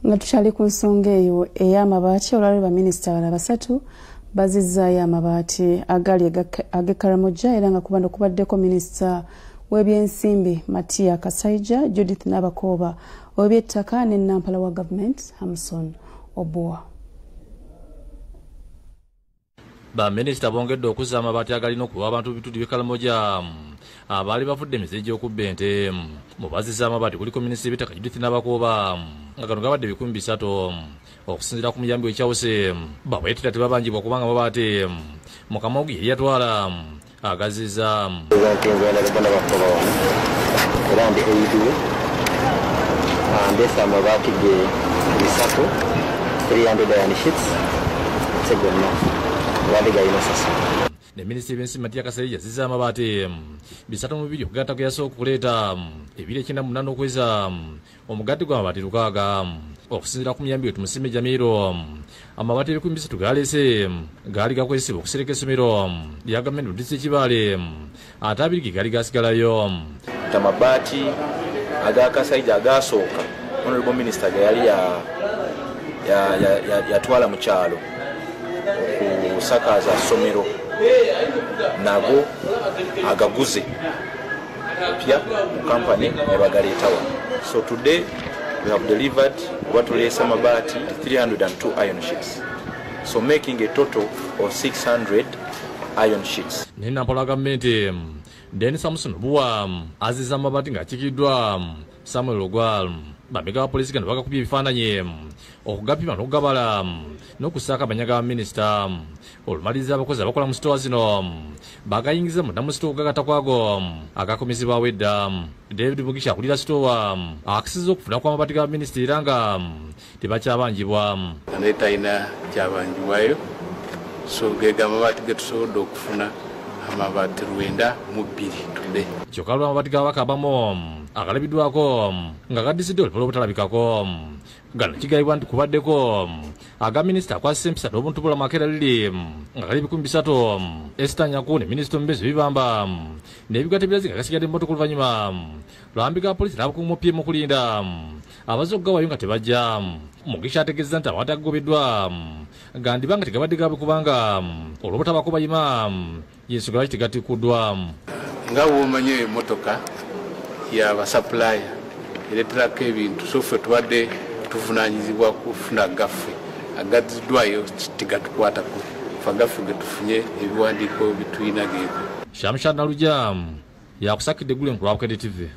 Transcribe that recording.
Nga tukyali ku nsonga eyo ey'amabaati, olwaliro baminisita abalala basatu bazizzaayo amabaati agali ag'Ekaramoja era nga kubano kubaddeko minisita w'ebyensimbi Matia Kasaija, Judith Nabakooba ow'ebyettaka ne Nampala wa Government Hamson Oboa. Baminisita bongedde okuzza amabaati agalina okuwa abantu bitundu by'Ekaramoja abaali bafudde emize gy'okubba ente. Mu bazizza amabaati kuliko minisita w'ebyettaka Judith Nabakooba nga gano gabadde 300 okusinziira ku muyambi w'ekyawuse babwetera tebabangibwa kubanga amabaati mukama ogu yali yatwala agazizza. Ndesa amabaati ge 300 sheets segonna wali gayina sasa. Ne minisita w'ensimbi Matia Kasaija yazizza amabaati 300 okugatta kwe yasooka okuleeta 298 okweza omugadde gw'amabaati 600 okusinziira ku muyambi wetu Musime Jamiiro. Amabaati 300 galeese gaali gakozesebwa okusereka essomero lya gavumenti mu disitulikiti Kibaale ate 2 gaali gasigalayo. Amabaati aga Kasaija agasooka Honorable Minister yali yatwala mu kyalo okusakaaza ssomero nago agaguze pya mu company ebagaleetawa. So today we have delivered what we say amabaati 302 iron sheets, so making a total of 600 iron sheets. Ne Nampala gavumenti Dennis Samson Oboa azizza amabaati ng'akikiddwa Samuel Ogwal. Bamega wa polisi gano bakakubye ebifaananyi okugapima n'okugabala n'okusaaka abanyaga ba minisita. Olumaliza abakozi abakola mu sitoowa zino bagayingiza munda mu sitoowa okugagatta kwago agakomezebwawo edda. David Mugisha akulira sitoowa akisizza okufuna kw'amabaati ga minisita era nga tebakyabangibwa. Talina kyabanjibwayo, so gega amabaati ge tusobodde okufuna amabaati 92 tudde. Kyokka lw'amabaati g'abaka abamu agalabiddwako nga gaddizidde olupola obutalabikako. Gano kigayibwa nti kubaddeko aga minisita akwasisa empisa n'obuntubula Makeera Lili nga gali 300, Esther Nyakune minisita omubeezi w'ebibamba n'ebigatta ebirazi nga gasigadde mu motoka oluvannyuma lwambi ga polisi n'abakuumi mu PM okulinda abazze okugawayo nga tebajja. Mugisha ategeezezza nti amabaati agagobeddwa gandiba nga tegabadde gaabwe kubanga olw'obutabako bayima y'ensonga lwaki tegatikuddwa. Nga bw'omanyi emmotoka yaba supplier ereeterako ebintu, so ffe tubadde tuvunaanyizibwa kufuna gaffe agaziddwayo tegatukwatako, fa gaffe ge tufunye ebiwandiiko bituyina geeko. Shamshan Naluja yakusakidde eggulu enkulu wa Bukedde TV.